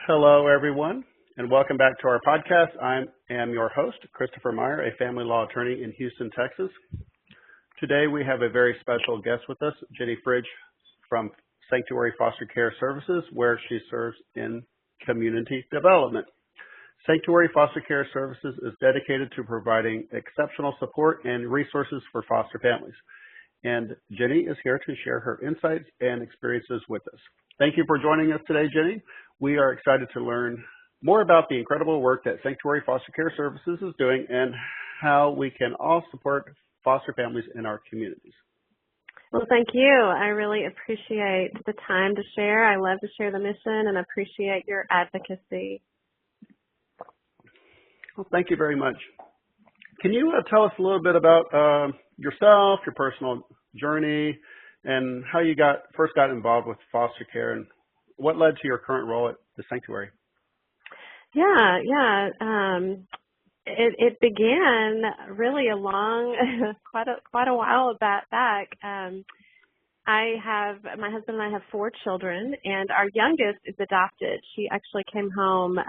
Hello, everyone, and welcome back to our podcast. I am your host, Christopher Meyer, a family law attorney in Houston, Texas. Today, we have a very special guest with us, Jenny Fridge from Sanctuary Foster Care Services, where she serves in community development. Sanctuary Foster Care Services is dedicated to providing exceptional support and resources for foster families. And Jenny is here to share her insights and experiences with us. Thank you for joining us today, Jenny. We are excited to learn more about the incredible work that Sanctuary Foster Care Services is doing and how we can all support foster families in our communities. Well, thank you. I really appreciate the time to share. I love to share the mission and appreciate your advocacy. Well, thank you very much. Can you tell us a little bit about yourself, your personal journey, and how you first got involved with foster care, and what led to your current role at the Sanctuary? Yeah. It began really a long, quite a while back. My husband and I have 4 children, and our youngest is adopted. She actually came home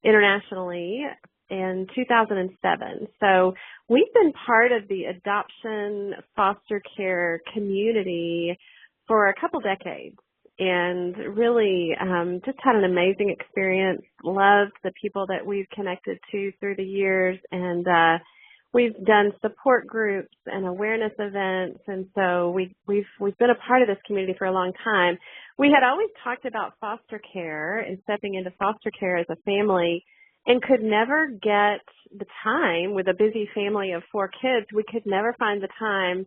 internationally in 2007. So we've been part of the adoption foster care community for a couple decades and really just had an amazing experience, loved the people that we've connected to through the years, and we've done support groups and awareness events, and so we've been a part of this community for a long time. We had always talked about foster care and stepping into foster care as a family, and could never get the time with a busy family of 4 kids. We could never find the time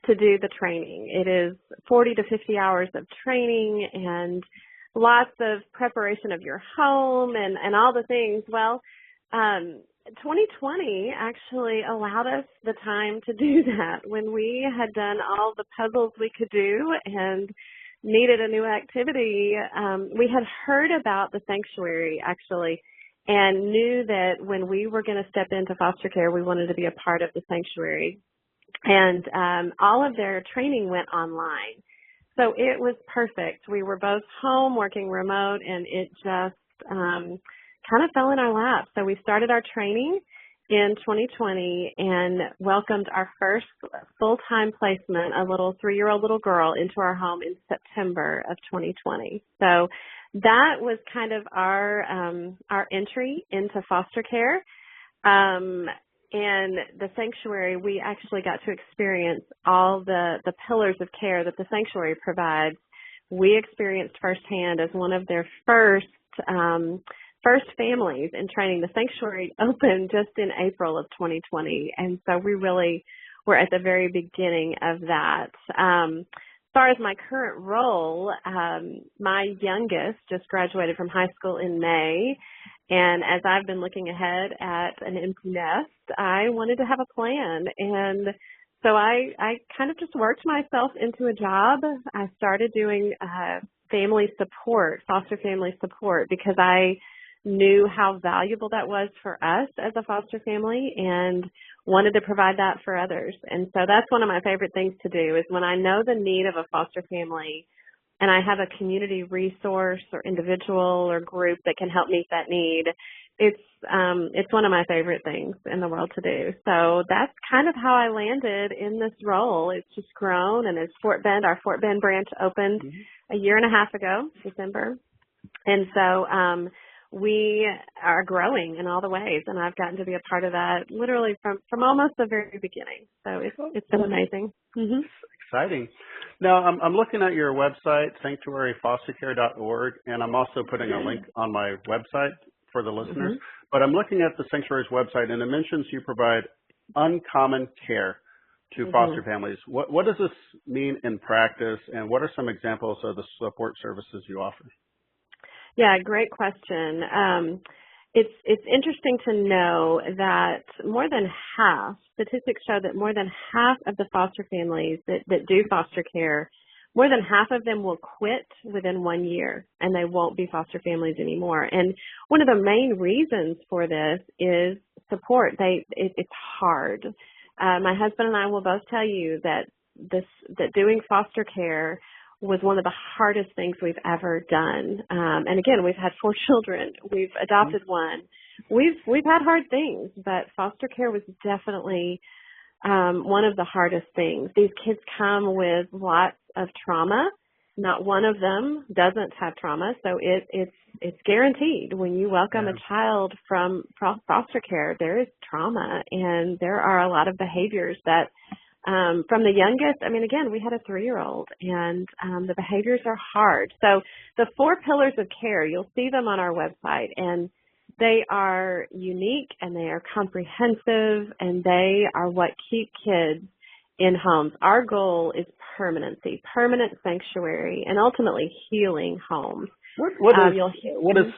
to do the training. It is 40 to 50 hours of training and lots of preparation of your home and all the things. Well, 2020 actually allowed us the time to do that. When we had done all the puzzles we could do and needed a new activity, we had heard about the Sanctuary actually, and knew that when we were going to step into foster care, we wanted to be a part of the Sanctuary. And all of their training went online. So it was perfect. We were both home working remote, and it just kind of fell in our lap. So we started our training in 2020 and welcomed our first full-time placement, a little 3-year-old little girl, into our home in September of 2020. So that was kind of our entry into foster care. And the Sanctuary, we actually got to experience all the pillars of care that the Sanctuary provides. We experienced firsthand as one of their first families in training. The Sanctuary opened just in April of 2020, and so we really were at the very beginning of that. As far as my current role, my youngest just graduated from high school in May, and as I've been looking ahead at an empty nest, I wanted to have a plan, and so I kind of just worked myself into a job. I started doing family support, foster family support, because I knew how valuable that was for us as a foster family and wanted to provide that for others. And so that's one of my favorite things to do is when I know the need of a foster family and I have a community resource or individual or group that can help meet that need, it's one of my favorite things in the world to do. So that's kind of how I landed in this role. It's just grown, and as our Fort Bend branch opened a year and a half ago, December. And so we are growing in all the ways, and I've gotten to be a part of that literally from almost the very beginning. So it's been amazing. Mm-hmm. Exciting. Now, I'm looking at your website, sanctuaryfostercare.org, and I'm also putting a link on my website for the listeners. Mm-hmm. But I'm looking at the Sanctuary's website, and it mentions you provide uncommon care to foster families. What does this mean in practice, and what are some examples of the support services you offer? Yeah, great question. It's interesting to know that statistics show that more than half of the foster families that do foster care, more than half of them will quit within 1 year, and they won't be foster families anymore. And one of the main reasons for this is support. It's hard. My husband and I will both tell you that doing foster care was one of the hardest things we've ever done. And again, we've had 4 children. We've adopted one. We've had hard things, but foster care was definitely one of the hardest things. These kids come with lots of trauma. Not one of them doesn't have trauma, so it's guaranteed. When you welcome a child from foster care, there is trauma, and there are a lot of behaviors that from the youngest, I mean, again, we had a 3-year-old, and the behaviors are hard. So the 4 pillars of care, you'll see them on our website, and they are unique, and they are comprehensive, and they are what keep kids in homes. Our goal is permanency, permanent sanctuary, and ultimately healing homes. What is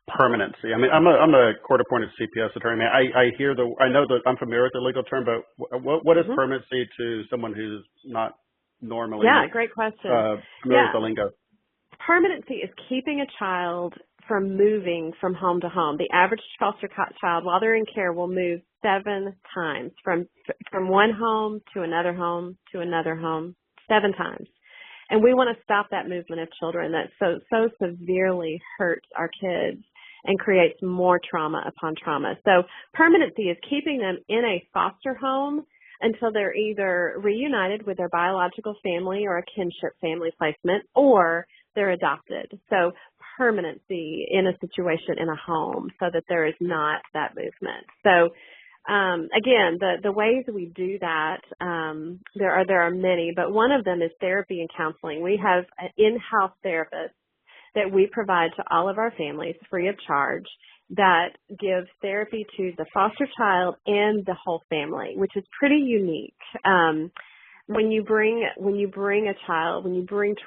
permanency? I mean, I'm a court-appointed CPS attorney. I know that I'm familiar with the legal term, but what is permanency to someone who's not normally great question. familiar with the lingo? Permanency is keeping a child from moving from home to home. The average foster child, while they're in care, will move 7 times from one home to another home to another home, 7 times. And we want to stop that movement of children that so severely hurts our kids and creates more trauma upon trauma. So permanency is keeping them in a foster home until they're either reunited with their biological family or a kinship family placement, or they're adopted. So permanency in a situation in a home so that there is not that movement. So again, the ways we do that, there are many, but one of them is therapy and counseling. We have an in-house therapist that we provide to all of our families free of charge that gives therapy to the foster child and the whole family, which is pretty unique. When you bring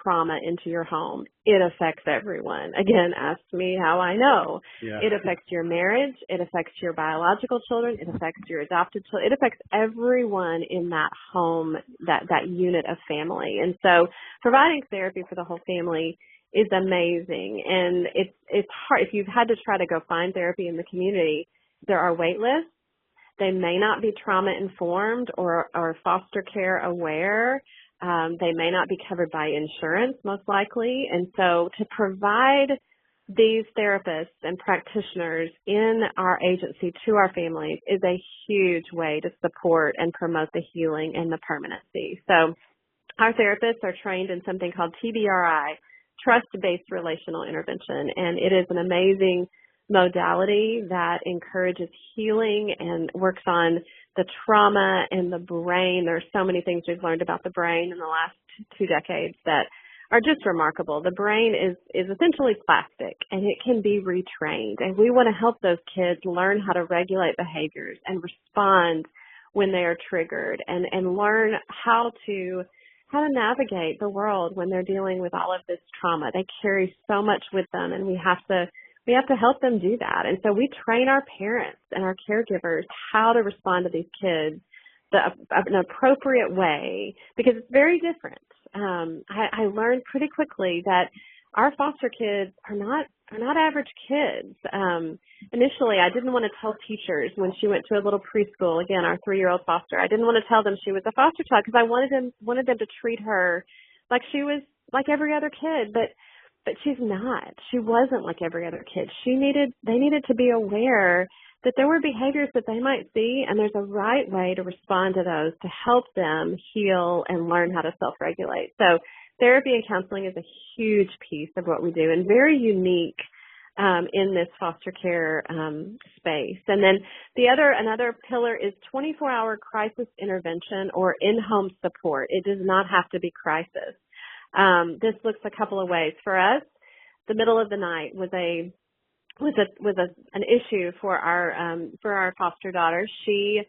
trauma into your home, it affects everyone. Again, ask me how I know. Yeah. It affects your marriage. It affects your biological children. It affects your adopted children. It affects everyone in that home, that unit of family. And so providing therapy for the whole family is amazing. And it's hard. If you've had to try to go find therapy in the community, there are wait lists. They may not be trauma-informed or foster care aware. They may not be covered by insurance, most likely. And so to provide these therapists and practitioners in our agency to our families is a huge way to support and promote the healing and the permanency. So our therapists are trained in something called TBRI, Trust-Based Relational Intervention, and it is an amazing modality that encourages healing and works on the trauma and the brain. There are so many things we've learned about the brain in the last 2 decades that are just remarkable. The brain is essentially plastic, and it can be retrained. And we want to help those kids learn how to regulate behaviors and respond when they are triggered, and learn how to navigate the world when they're dealing with all of this trauma. They carry so much with them, and we have to help them do that. And so we train our parents and our caregivers how to respond to these kids an appropriate way, because it's very different. I learned pretty quickly that our foster kids are not average kids. Initially, I didn't want to tell teachers when she went to a little preschool, again, our 3-year-old foster, I didn't want to tell them she was a foster child because I wanted them to treat her like she was like every other kid, but she's not. She wasn't like every other kid. They needed to be aware that there were behaviors that they might see, and there's a right way to respond to those to help them heal and learn how to self-regulate. So therapy and counseling is a huge piece of what we do and very unique in this foster care space. And then another pillar is 24-hour crisis intervention or in-home support. It does not have to be crisis. This looks a couple of ways. For us, the middle of the night was an issue for our foster daughter. She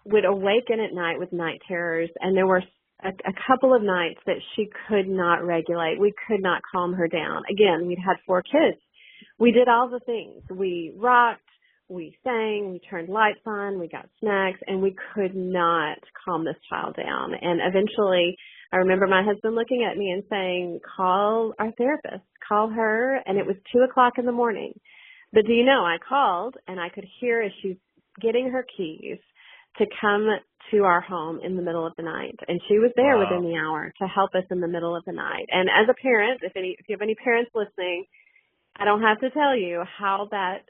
would awaken at night with night terrors, and there were a couple of nights that she could not regulate. We could not calm her down. Again, we'd had 4 kids. We did all the things. We rocked, we sang, we turned lights on, we got snacks, and we could not calm this child down. And eventually, I remember my husband looking at me and saying, call our therapist, call her, and it was 2:00 in the morning. But do you know, I called, and I could hear as she's getting her keys to come to our home in the middle of the night. And she was there within Wow. the hour to help us in the middle of the night. And as a parent, if you have any parents listening, I don't have to tell you how that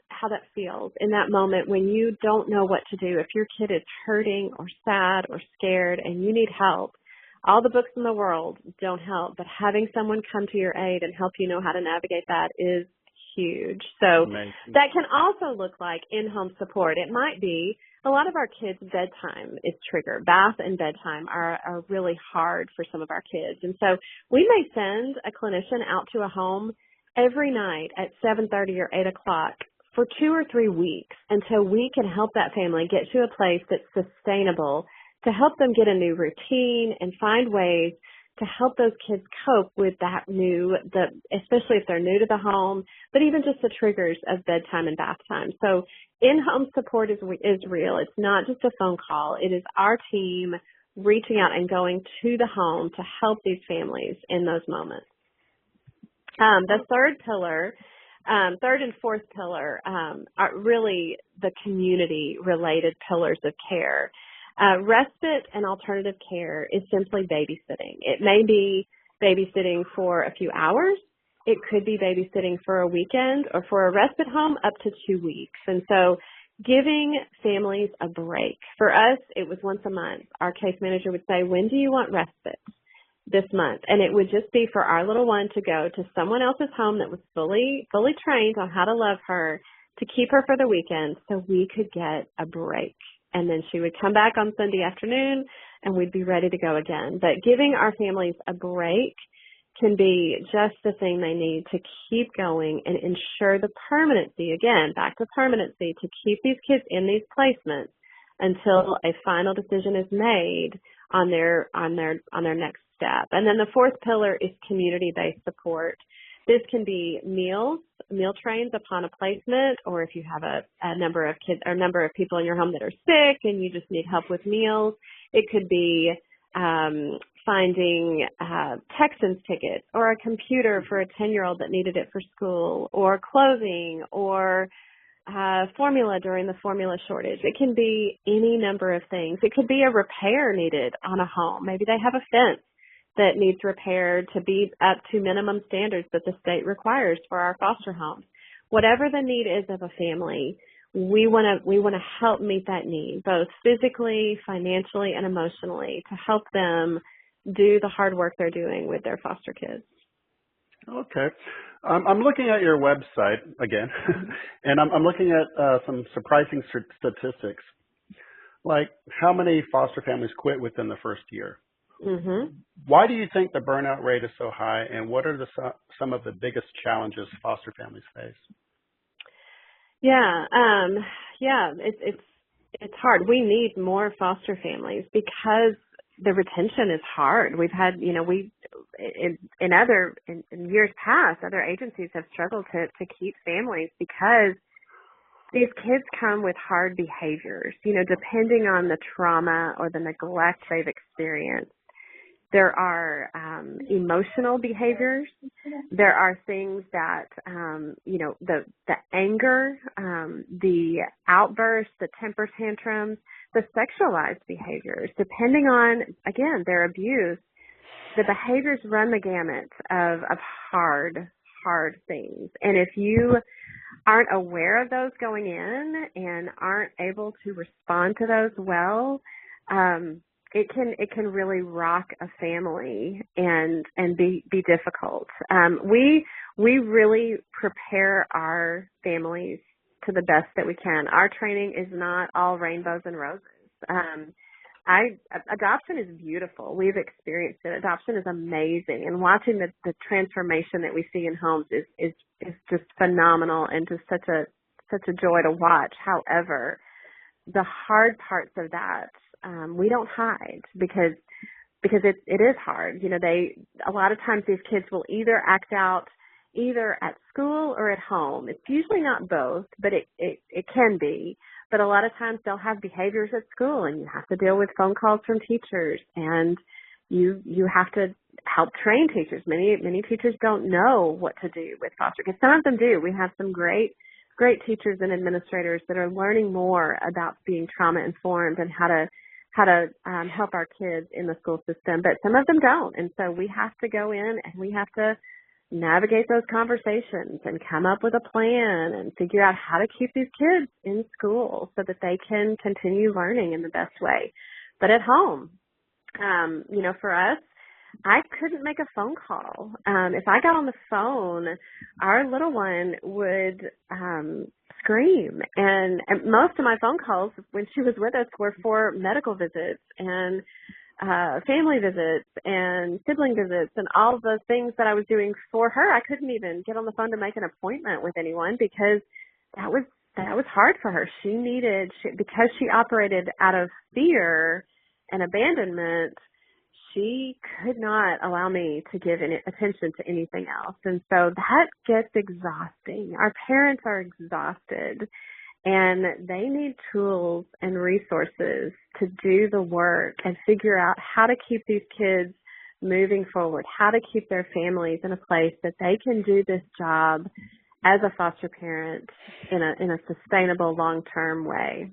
feels in that moment when you don't know what to do. If your kid is hurting or sad or scared and you need help, all the books in the world don't help, but having someone come to your aid and help you know how to navigate that is huge. So Amazing. that can also look like in-home support. It might be a lot of our kids' bedtime is triggered. Bath and bedtime are really hard for some of our kids. And so we may send a clinician out to a home every night at 7:30 or 8 o'clock for 2 or 3 weeks until we can help that family get to a place that's sustainable to help them get a new routine and find ways to help those kids cope with that especially if they're new to the home, but even just the triggers of bedtime and bath time. So in-home support is real. It's not just a phone call. It is our team reaching out and going to the home to help these families in those moments. The third and fourth pillar are really the community-related pillars of care. Respite and alternative care is simply babysitting. It may be babysitting for a few hours. It could be babysitting for a weekend, or for a respite home up to 2 weeks. And so giving families a break. For us, it was once a month. Our case manager would say, when do you want respite? This month. And it would just be for our little one to go to someone else's home that was fully trained on how to love her, to keep her for the weekend so we could get a break. And then she would come back on Sunday afternoon and we'd be ready to go again. But giving our families a break can be just the thing they need to keep going and ensure the permanency, again, back to permanency, to keep these kids in these placements until a final decision is made on their next step. And then the fourth pillar is community-based support. This can be meal trains upon a placement, or if you have a number of kids or a number of people in your home that are sick and you just need help with meals. It could be finding Texans tickets, or a computer for a 10-year-old that needed it for school, or clothing, or formula during the formula shortage. It can be any number of things. It could be a repair needed on a home. Maybe they have a fence that needs repaired to be up to minimum standards that the state requires for our foster homes. Whatever the need is of a family, we want to help meet that need, both physically, financially, and emotionally, to help them do the hard work they're doing with their foster kids. Okay. I'm looking at your website again, and I'm looking at some surprising statistics, like how many foster families quit within the first year. Mm-hmm. Why do you think the burnout rate is so high, and what are some of the biggest challenges foster families face? It's hard. We need more foster families because the retention is hard. We've had, in years past, other agencies have struggled to keep families because these kids come with hard behaviors, depending on the trauma or the neglect they've experienced. There are emotional behaviors. There are things that, the anger, the outbursts, the temper tantrums, the sexualized behaviors, depending on, again, their abuse. The behaviors run the gamut of hard things. And if you aren't aware of those going in and aren't able to respond to those well, it can really rock a family and be difficult. We really prepare our families to the best that we can. Our training is not all rainbows and roses. Adoption is beautiful. We've experienced it. Adoption is amazing, and watching the transformation that we see in homes is just phenomenal and just such a joy to watch. However, the hard parts of that we don't hide because it is hard. A lot of times these kids will either act out either at school or at home. It's usually not both, but it can be. But a lot of times they'll have behaviors at school, and you have to deal with phone calls from teachers, and you have to help train teachers. Many teachers don't know what to do with foster kids. Some of them do. We have some great teachers and administrators that are learning more about being trauma informed and how help our kids in the school system, but some of them don't. And so we have to go in and we have to navigate those conversations and come up with a plan and figure out how to keep these kids in school so that they can continue learning in the best way. But at home, for us, I couldn't make a phone call. If I got on the phone, our little one would scream. And most of my phone calls when she was with us were for medical visits and family visits and sibling visits and all of those things that I was doing for her. I couldn't even get on the phone to make an appointment with anyone because that was hard for her. Because she operated out of fear and abandonment, she could not allow me to give any attention to anything else. And so that gets exhausting. Our parents are exhausted and they need tools and resources to do the work and figure out how to keep these kids moving forward, how to keep their families in a place that they can do this job as a foster parent in a sustainable long-term way.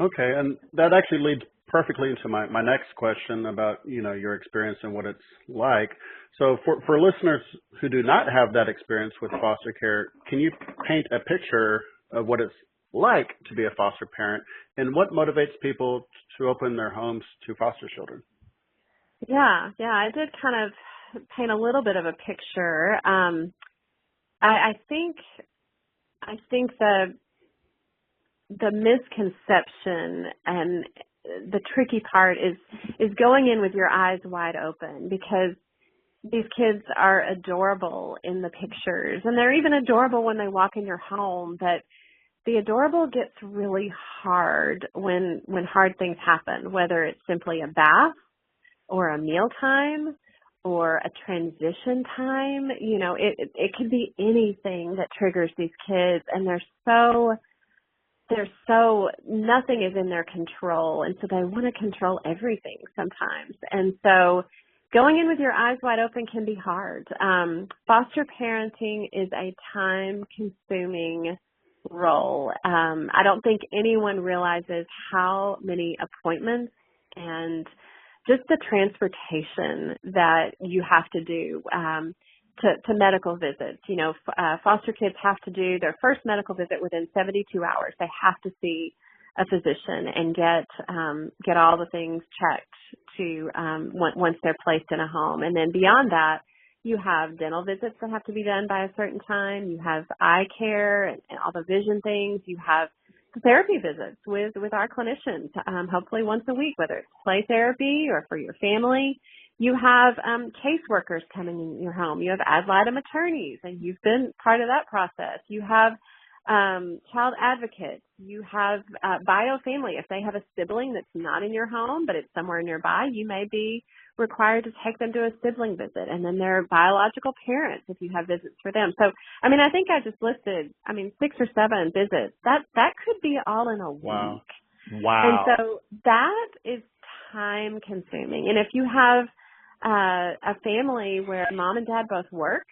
Okay, and that actually leads perfectly into my next question about, your experience and what it's like. So for listeners who do not have that experience with foster care, can you paint a picture of what it's like to be a foster parent and what motivates people to open their homes to foster children? Yeah, I did kind of paint a little bit of a picture. I think the misconception and the tricky part is going in with your eyes wide open, because these kids are adorable in the pictures and they're even adorable when they walk in your home, but the adorable gets really hard when hard things happen, whether it's simply a bath or a mealtime or a transition time. It could be anything that triggers these kids, and they're so nothing is in their control, and so they want to control everything sometimes. And so going in with your eyes wide open can be hard. Foster parenting is a time-consuming role. I don't think anyone realizes how many appointments and just the transportation that you have to do to medical visits. Foster kids have to do their first medical visit within 72 hours. They have to see a physician and get all the things checked once they're placed in a home. And then beyond that, you have dental visits that have to be done by a certain time. You have eye care and all the vision things. You have therapy visits with our clinicians, hopefully once a week, whether it's play therapy or for your family. You have caseworkers coming in your home. You have ad litem attorneys, and you've been part of that process. You have child advocates. You have bio family. If they have a sibling that's not in your home but it's somewhere nearby, you may be required to take them to a sibling visit, and then their biological parents if you have visits for them. So, I think I just listed, 6 or 7 visits. That could be all in a week. Wow. And so that is time consuming. And if you have a family where mom and dad both work,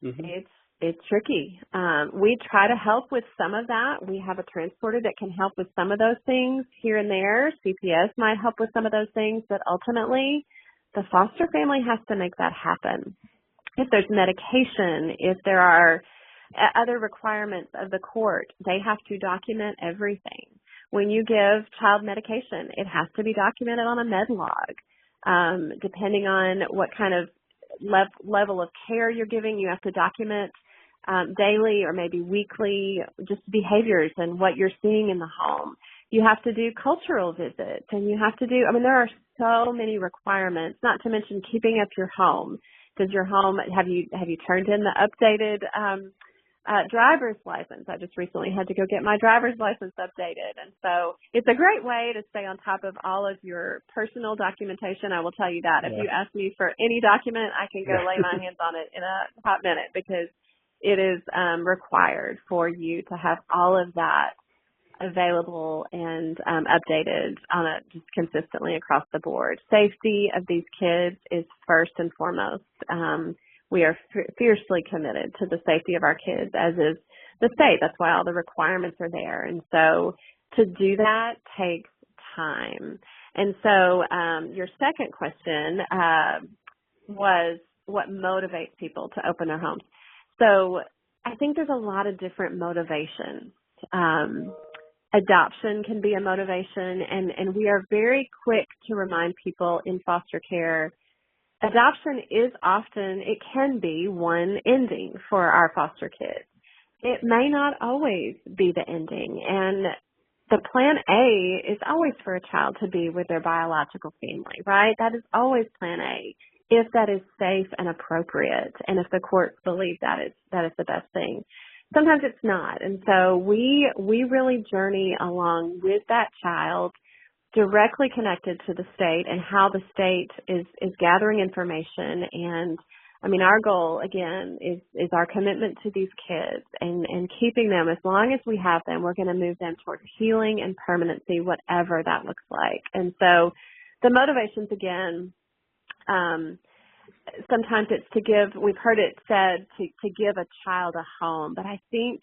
mm-hmm. It's tricky. We try to help with some of that. We have a transporter that can help with some of those things here and there. CPS might help with some of those things, but ultimately the foster family has to make that happen. If there's medication, if there are other requirements of the court, they have to document everything. When you give child medication, it has to be documented on a med log. Depending on what kind of level of care you're giving, you have to document daily or maybe weekly just behaviors and what you're seeing in the home. You have to do cultural visits, and you have to do, there are so many requirements, not to mention keeping up your home. Does your home, have you turned in the updated driver's license? I just recently had to go get my driver's license updated. And so it's a great way to stay on top of all of your personal documentation. I will tell you that. If you ask me for any document, I can go lay my hands on it in a hot minute, because it is required for you to have all of that available and updated just consistently across the board. Safety of these kids is first and foremost. We are fiercely committed to the safety of our kids, as is the state. That's why all the requirements are there. And so to do that takes time. And so your second question was what motivates people to open their homes. So I think there's a lot of different motivations. Adoption can be a motivation, and we are very quick to remind people in foster care, adoption is often, it can be one ending for our foster kids. It may not always be the ending, and the plan A is always for a child to be with their biological family, right? That is always plan A, if that is safe and appropriate, and if the courts believe that is the best thing. Sometimes it's not, and so we really journey along with that child, directly connected to the state and how the state is gathering information. And I mean, our goal again is our commitment to these kids and keeping them as long as we have them. We're going to move them toward healing and permanency, whatever that looks like. And so the motivations again, sometimes it's to give, we've heard it said to give a child a home, but I think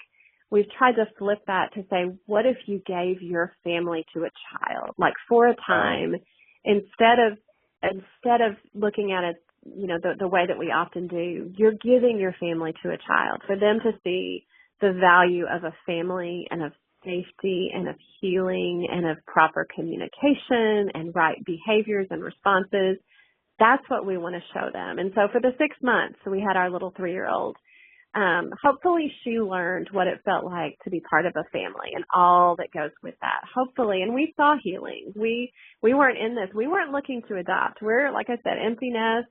we've tried to flip that to say, what if you gave your family to a child, like for a time, instead of looking at it, you know, the way that we often do, you're giving your family to a child for them to see the value of a family and of safety and of healing and of proper communication and right behaviors and responses. That's what we want to show them. And so for the 6 months, we had our little 3-year-old. Hopefully she learned what it felt like to be part of a family and all that goes with that. Hopefully. And we saw healing. We weren't in this. We weren't looking to adopt. We're, like I said, empty nest.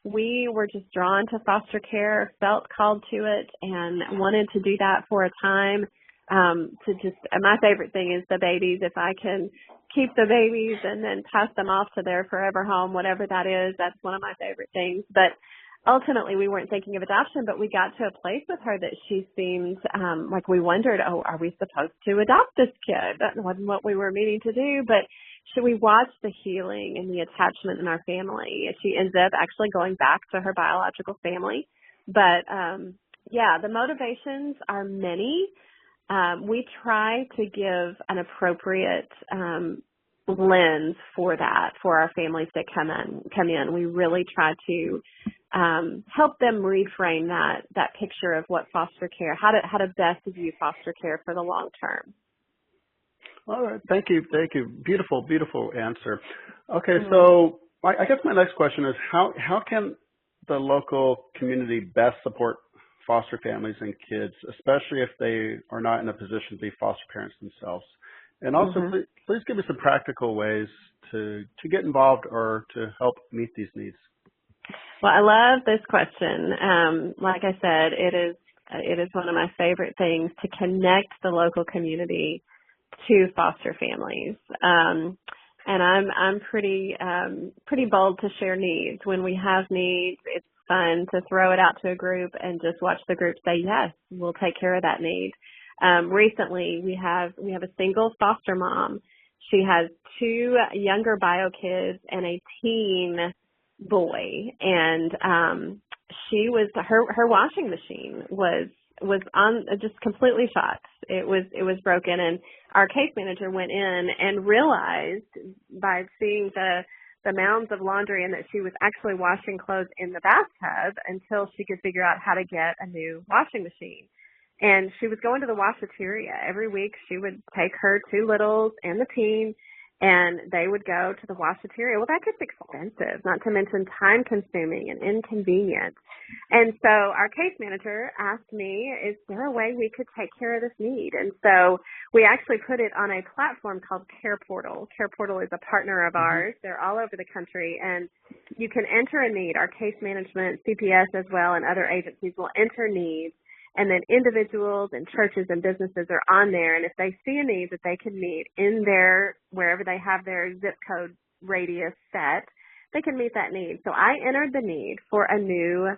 We were just drawn to foster care, felt called to it, and wanted to do that for a time. My favorite thing is the babies. If I can keep the babies and then pass them off to their forever home, whatever that is, that's one of my favorite things. But ultimately, we weren't thinking of adoption, but we got to a place with her that she seemed like we wondered, are we supposed to adopt this kid? That wasn't what we were meaning to do, but should we watch the healing and the attachment in our family? She ends up actually going back to her biological family. But, the motivations are many. We try to give an appropriate lens for that, for our families that come in. We really try to help them reframe that picture of what foster care, how to best view foster care for the long term. All right. Thank you. Beautiful, beautiful answer. Okay. Mm-hmm. So I guess my next question is how can the local community best support foster families and kids, especially if they are not in a position to be foster parents themselves? And also, please give me some practical ways to get involved or to help meet these needs. Well, I love this question. Like I said, it is one of my favorite things to connect the local community to foster families. And I'm pretty bold to share needs. When we have needs, it's fun to throw it out to a group and just watch the group say, yes, we'll take care of that need. Recently, we have a single foster mom. She has 2 younger bio kids and a teen boy, and her washing machine was on, just completely shot. It was broken, and our case manager went in and realized by seeing the mounds of laundry and that she was actually washing clothes in the bathtub until she could figure out how to get a new washing machine. And she was going to the washateria. Every week she would take her 2 littles and the teen, and they would go to the washateria. Well, that gets expensive, not to mention time-consuming and inconvenient. And so our case manager asked me, is there a way we could take care of this need? And so we actually put it on a platform called Care Portal. Care Portal is a partner of ours. They're all over the country, and you can enter a need. Our case management, CPS as well, and other agencies will enter needs. And then individuals and churches and businesses are on there. And if they see a need that they can meet in their, wherever they have their zip code radius set, they can meet that need. So I entered the need for a new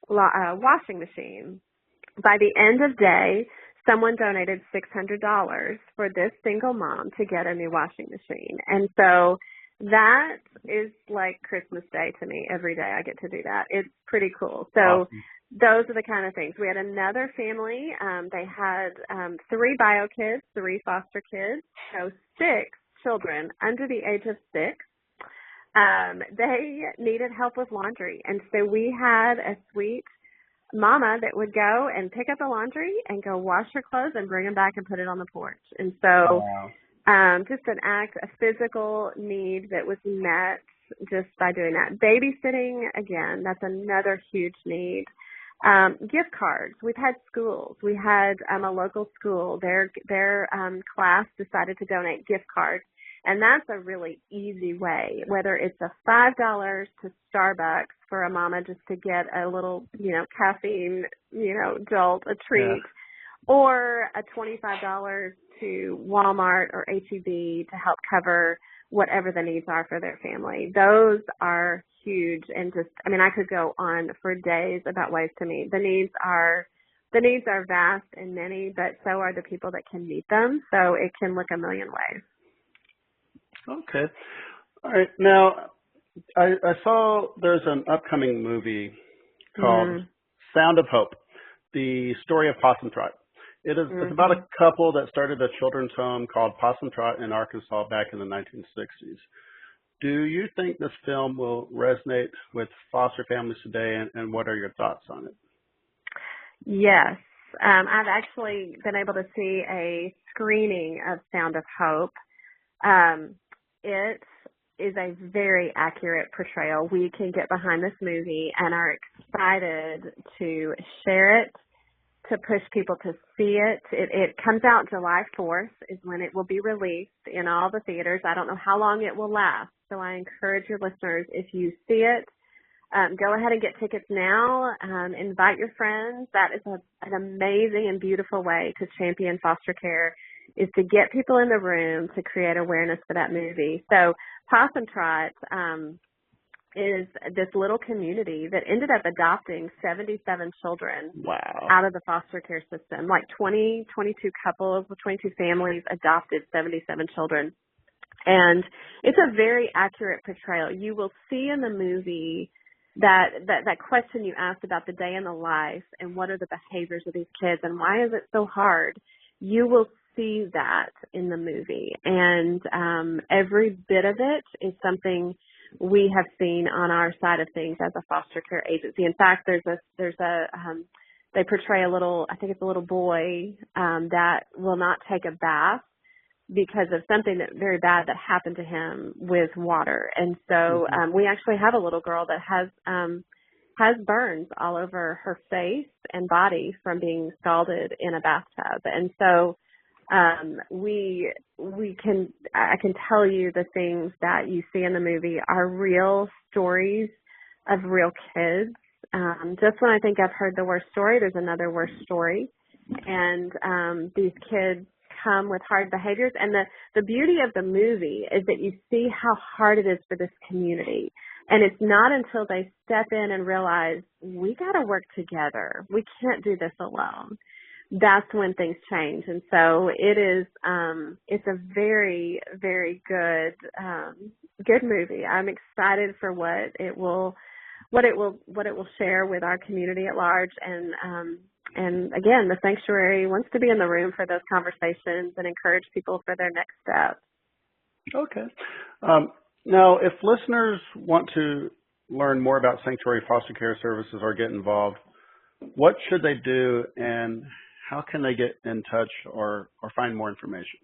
washing machine. By the end of day, someone donated $600 for this single mom to get a new washing machine. And so that is like Christmas Day to me. Every day I get to do that. It's pretty cool. So awesome. Those are the kind of things. We had another family. They had 3 bio kids, 3 foster kids, so 6 children under the age of 6. They needed help with laundry. And so we had a sweet mama that would go and pick up the laundry and go wash her clothes and bring them back and put it on the porch. And so just an act, a physical need that was met just by doing that. Babysitting, again, that's another huge need. Gift cards. We've had schools. We had a local school. Their class decided to donate gift cards. And that's a really easy way, whether it's a $5 to Starbucks for a mama just to get a little, caffeine, jolt, a treat, or a $25 to Walmart or H-E-B to help cover whatever the needs are for their family. Those are huge, and I could go on for days about ways to meet. The needs are vast and many, but so are the people that can meet them. So it can look a million ways. Okay. All right. Now, I saw there's an upcoming movie called Sound of Hope, the story of Possum Trot. It's about a couple that started a children's home called Possum Trot in Arkansas back in the 1960s. Do you think this film will resonate with foster families today, and what are your thoughts on it? Yes. I've actually been able to see a screening of Sound of Hope. It is a very accurate portrayal. We can get behind this movie and are excited to share it, to push people to see it. It comes out July 4th is when it will be released in all the theaters. I don't know how long it will last, so I encourage your listeners, if you see it, go ahead and get tickets now. Invite your friends. That is an amazing and beautiful way to champion foster care, is to get people in the room to create awareness for that movie. So Possum Trot is this little community that ended up adopting 77 children out of the foster care system. Like 22 couples, 22 families adopted 77 children. And it's a very accurate portrayal. You will see in the movie that question you asked about the day in the life and what are the behaviors of these kids and why is it so hard. You will see that in the movie. And every bit of it is something we have seen on our side of things as a foster care agency. In fact, they portray a little boy that will not take a bath because of something that very bad that happened to him with water. And so we actually have a little girl that has burns all over her face and body from being scalded in a bathtub. And so I can tell you the things that you see in the movie are real stories of real kids. Just when I think I've heard the worst story, there's another worse story. And these kids come with hard behaviors. And the beauty of the movie is that you see how hard it is for this community. And it's not until they step in and realize, we got to work together. We can't do this alone. That's when things change. And so it is, it's a very, very good movie. I'm excited for what it will share with our community at large. And again, the sanctuary wants to be in the room for those conversations and encourage people for their next steps. Okay. Now, if listeners want to learn more about Sanctuary Foster Care Services or get involved, what should they do, and how can they get in touch or find more information?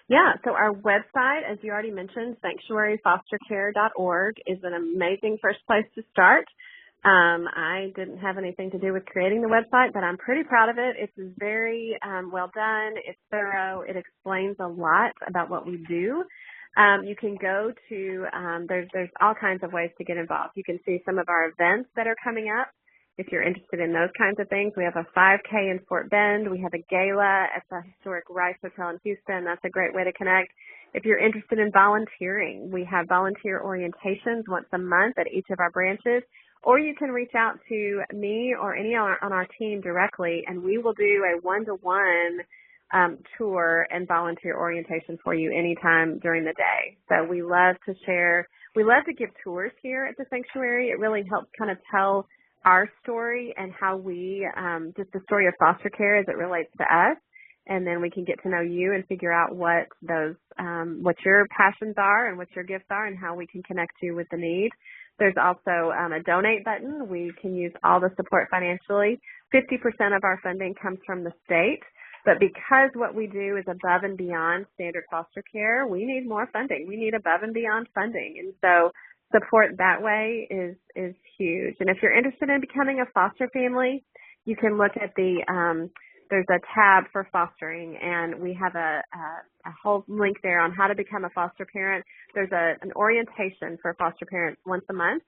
Yeah, so our website, as you already mentioned, sanctuaryfostercare.org, is an amazing first place to start. I didn't have anything to do with creating the website, but I'm pretty proud of it. It's very well done. It's thorough. It explains a lot about what we do. You can go to, there's all kinds of ways to get involved. You can see some of our events that are coming up. If you're interested in those kinds of things, we have a 5K in Fort Bend. We have a gala at the historic Rice Hotel in Houston. That's a great way to connect. If you're interested in volunteering, we have volunteer orientations once a month at each of our branches, or you can reach out to me or any on our team directly, and we will do a one-to-one tour and volunteer orientation for you anytime during the day. So we love to share. We love to give tours here at the sanctuary. It really helps kind of tell our story and how we, just the story of foster care as it relates to us. and then we can get to know you and figure out what those, what your passions are and what your gifts are and how we can connect you with the need. There's also a donate button. We can use all the support financially. 50% of our funding comes from the state, but because what we do is above and beyond standard foster care, we need more funding. We need above and beyond funding. And so support that way is huge. And if you're interested in becoming a foster family, you can look at there's a tab for fostering, and we have a whole link there on how to become a foster parent. There's an orientation for foster parents once a month,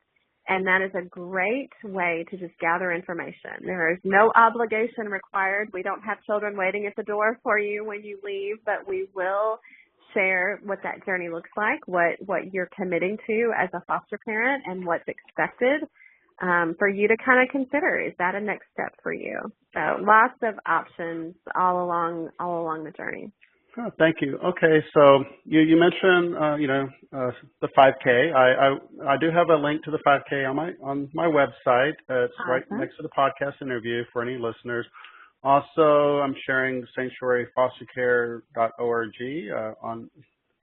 and that is a great way to just gather information. There is no obligation required. We don't have children waiting at the door for you when you leave, but we will share what that journey looks like, what you're committing to as a foster parent, and what's expected for you to kind of consider. Is that a next step for you? So lots of options all along the journey. Oh, thank you. Okay, so you mentioned the 5K. I do have a link to the 5K on my website. It's Awesome. right next to the podcast interview for any listeners. Also, I'm sharing sanctuaryfostercare.org on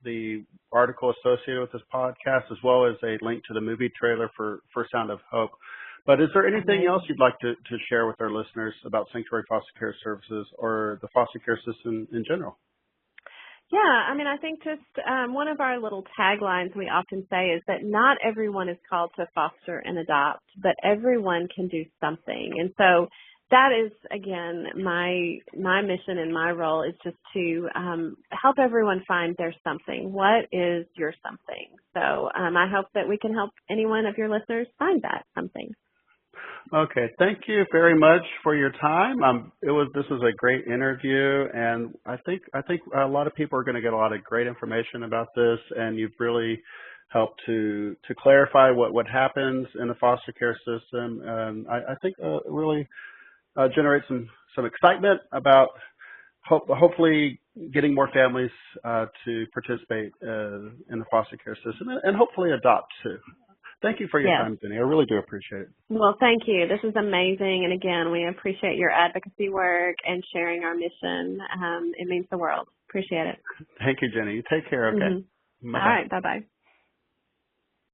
the article associated with this podcast, as well as a link to the movie trailer for Sound of Hope. But is there anything else you'd like to share with our listeners about Sanctuary Foster Care Services or the foster care system in general? Yeah, I mean, I think just one of our little taglines we often say is that not everyone is called to foster and adopt, but everyone can do something. And so that is, again, my mission and my role is just to help everyone find their something. What is your something? So I hope that we can help any one of your listeners find that something. Okay, thank you very much for your time. This was a great interview, and I think a lot of people are going to get a lot of great information about this, and you've really helped to clarify what happens in the foster care system, and I think really generate some excitement about hopefully getting more families to participate in the foster care system and hopefully adopt too. Thank you for your time, Jenny. I really do appreciate it. Well, thank you. This is amazing. And again, we appreciate your advocacy work and sharing our mission. It means the world. Appreciate it. Thank you, Jenny. You take care, okay? Mm-hmm. All right. Bye-bye.